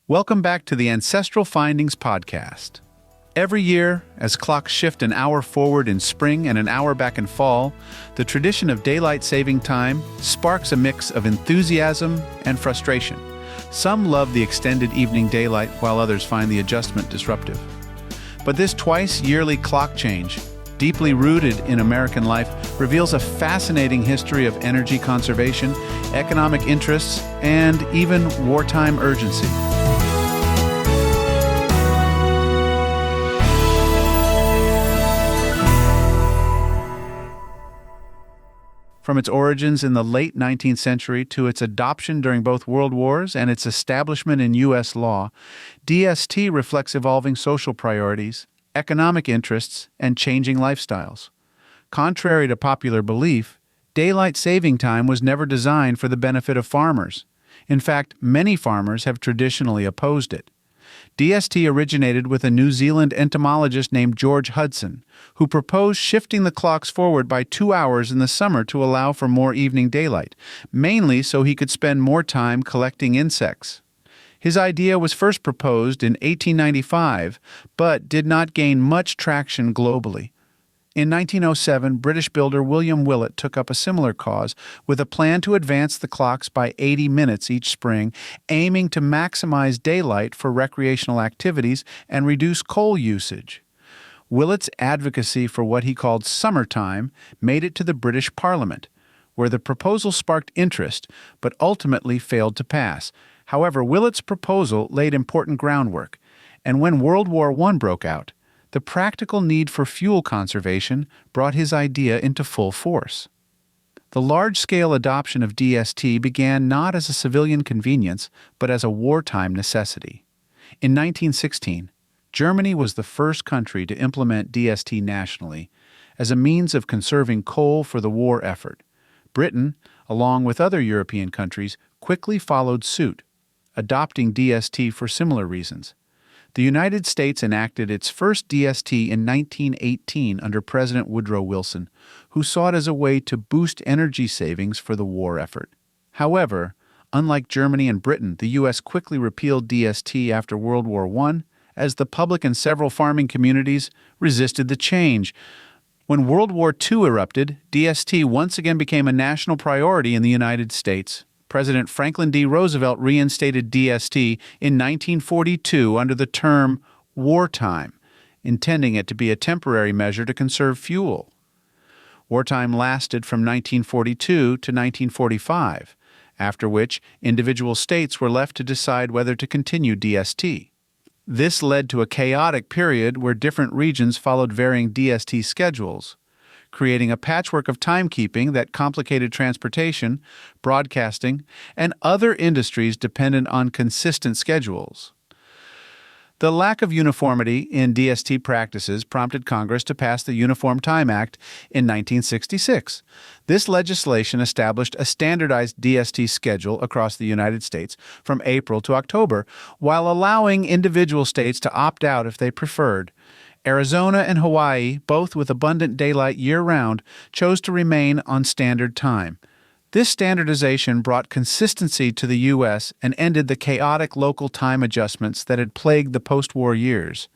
Welcome back to the Ancestral Findings podcast. Every year, as clocks shift an hour forward in spring and an hour back in fall, the tradition of daylight saving time sparks a mix of enthusiasm and frustration. Some love the extended evening daylight, while others find the adjustment disruptive. But this twice-yearly clock change, deeply rooted in American life, reveals a fascinating history of energy conservation, economic interests, and even wartime urgency. From its origins in the late 19th century to its adoption during both World Wars and its establishment in U.S. law, DST reflects evolving social priorities, economic interests, and changing lifestyles. Contrary to popular belief, daylight saving time was never designed for the benefit of farmers. In fact, many farmers have traditionally opposed it. DST originated with a New Zealand entomologist named George Hudson, who proposed shifting the clocks forward by 2 hours in the summer to allow for more evening daylight, mainly so he could spend more time collecting insects. His idea was first proposed in 1895, but did not gain much traction globally. In 1907, British builder William Willett took up a similar cause with a plan to advance the clocks by 80 minutes each spring, aiming to maximize daylight for recreational activities and reduce coal usage. Willett's advocacy for what he called summertime made it to the British Parliament, where the proposal sparked interest but ultimately failed to pass. However, Willett's proposal laid important groundwork, and when World War I broke out, the practical need for fuel conservation brought his idea into full force. The large-scale adoption of DST began not as a civilian convenience, but as a wartime necessity. In 1916, Germany was the first country to implement DST nationally as a means of conserving coal for the war effort. Britain, along with other European countries, quickly followed suit, adopting DST for similar reasons. The United States enacted its first DST in 1918 under President Woodrow Wilson, who saw it as a way to boost energy savings for the war effort. However, unlike Germany and Britain, the U.S. quickly repealed DST after World War I, as the public and several farming communities resisted the change. When World War II erupted, DST once again became a national priority in the United States. President Franklin D. Roosevelt reinstated DST in 1942 under the term wartime, intending it to be a temporary measure to conserve fuel. Wartime lasted from 1942 to 1945, after which individual states were left to decide whether to continue DST. This led to a chaotic period where different regions followed varying DST schedules, creating a patchwork of timekeeping that complicated transportation, broadcasting, and other industries dependent on consistent schedules. The lack of uniformity in DST practices prompted Congress to pass the Uniform Time Act in 1966. This legislation established a standardized DST schedule across the United States from April to October, while allowing individual states to opt out if they preferred. Arizona and Hawaii, both with abundant daylight year-round, chose to remain on standard time. This standardization brought consistency to the U.S. and ended the chaotic local time adjustments that had plagued the post-war years.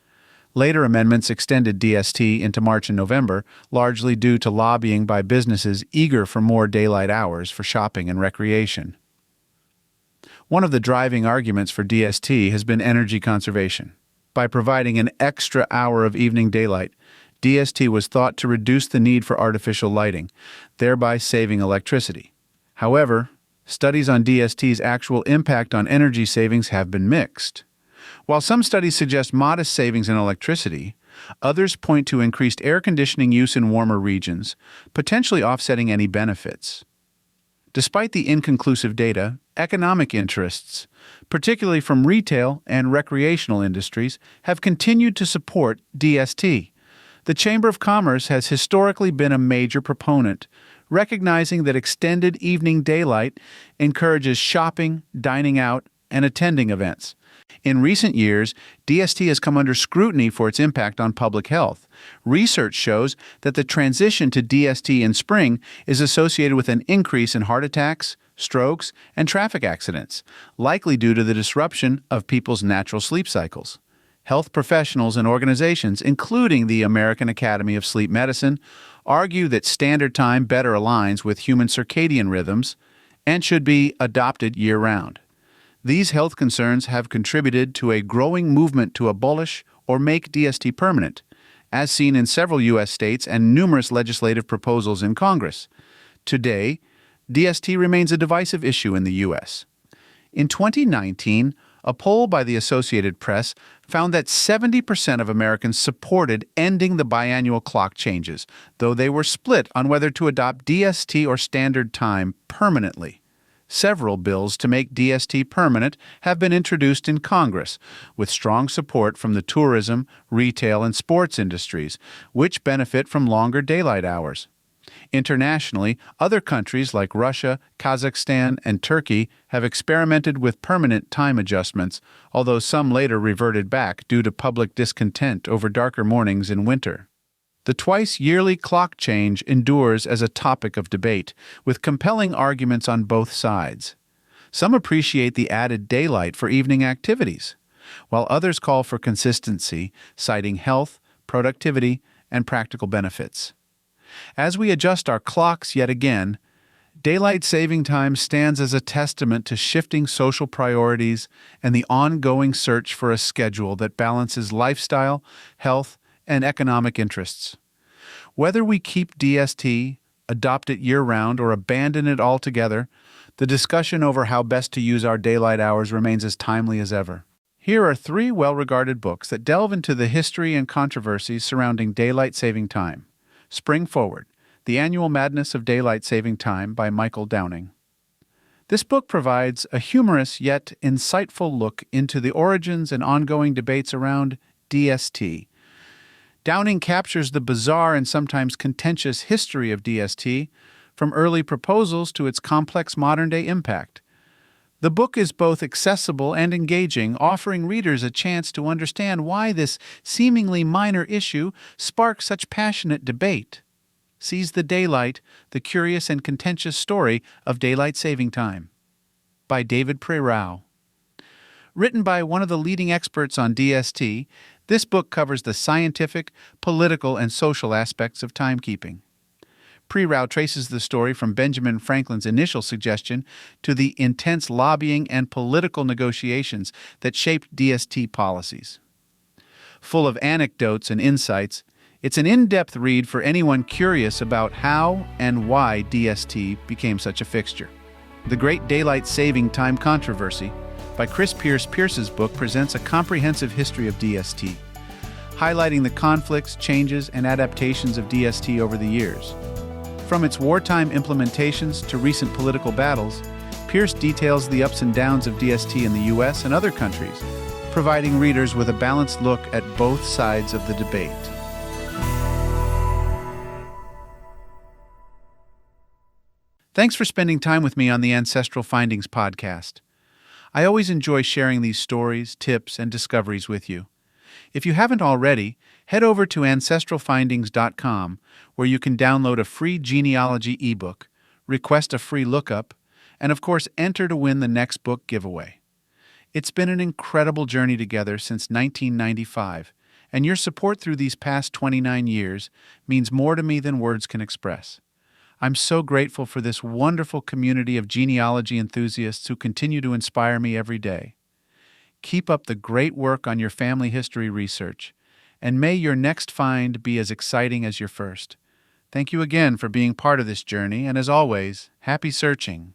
Later amendments extended DST into March and November, largely due to lobbying by businesses eager for more daylight hours for shopping and recreation. One of the driving arguments for DST has been energy conservation. By providing an extra hour of evening daylight, DST was thought to reduce the need for artificial lighting, thereby saving electricity. However, studies on DST's actual impact on energy savings have been mixed. While some studies suggest modest savings in electricity, others point to increased air conditioning use in warmer regions, potentially offsetting any benefits. Despite the inconclusive data, economic interests, particularly from retail and recreational industries, have continued to support DST. The Chamber of Commerce has historically been a major proponent, recognizing that extended evening daylight encourages shopping, dining out, and attending events. In recent years, DST has come under scrutiny for its impact on public health. Research shows that the transition to DST in spring is associated with an increase in heart attacks, strokes, and traffic accidents, likely due to the disruption of people's natural sleep cycles. Health professionals and organizations, including the American Academy of Sleep Medicine, argue that standard time better aligns with human circadian rhythms and should be adopted year-round. These health concerns have contributed to a growing movement to abolish or make DST permanent, as seen in several U.S. states and numerous legislative proposals in Congress. Today, DST remains a divisive issue in the U.S. In 2019, a poll by the Associated Press found that 70% of Americans supported ending the biannual clock changes, though they were split on whether to adopt DST or standard time permanently. Several bills to make DST permanent have been introduced in Congress, with strong support from the tourism, retail, and sports industries, which benefit from longer daylight hours. Internationally, other countries like Russia, Kazakhstan, and Turkey have experimented with permanent time adjustments, although some later reverted back due to public discontent over darker mornings in winter. The twice-yearly clock change endures as a topic of debate, with compelling arguments on both sides. Some appreciate the added daylight for evening activities, while others call for consistency, citing health, productivity, and practical benefits. As we adjust our clocks yet again, daylight saving time stands as a testament to shifting social priorities and the ongoing search for a schedule that balances lifestyle, health, and economic interests. Whether we keep DST, adopt it year-round, or abandon it altogether, the discussion over how best to use our daylight hours remains as timely as ever. Here are 3 well-regarded books that delve into the history and controversies surrounding daylight saving time. Spring Forward, The Annual Madness of Daylight Saving Time by Michael Downing. This book provides a humorous yet insightful look into the origins and ongoing debates around DST. Downing captures the bizarre and sometimes contentious history of DST, from early proposals to its complex modern-day impact. The book is both accessible and engaging, offering readers a chance to understand why this seemingly minor issue sparks such passionate debate. Seize the Daylight, the curious and contentious story of daylight saving time. By David Prerau. Written by one of the leading experts on DST, this book covers the scientific, political, and social aspects of timekeeping. Prerau traces the story from Benjamin Franklin's initial suggestion to the intense lobbying and political negotiations that shaped DST policies. Full of anecdotes and insights, it's an in-depth read for anyone curious about how and why DST became such a fixture. The Great Daylight Saving Time Controversy by Chris Pierce's book presents a comprehensive history of DST, highlighting the conflicts, changes, and adaptations of DST over the years. From its wartime implementations to recent political battles, Pierce details the ups and downs of DST in the U.S. and other countries, providing readers with a balanced look at both sides of the debate. Thanks for spending time with me on the Ancestral Findings podcast. I always enjoy sharing these stories, tips, and discoveries with you. If you haven't already, head over to ancestralfindings.com, where you can download a free genealogy ebook, request a free lookup, and of course enter to win the next book giveaway. It's been an incredible journey together since 1995, and your support through these past 29 years means more to me than words can express. I'm so grateful for this wonderful community of genealogy enthusiasts who continue to inspire me every day. Keep up the great work on your family history research, and may your next find be as exciting as your first. Thank you again for being part of this journey, and as always, happy searching.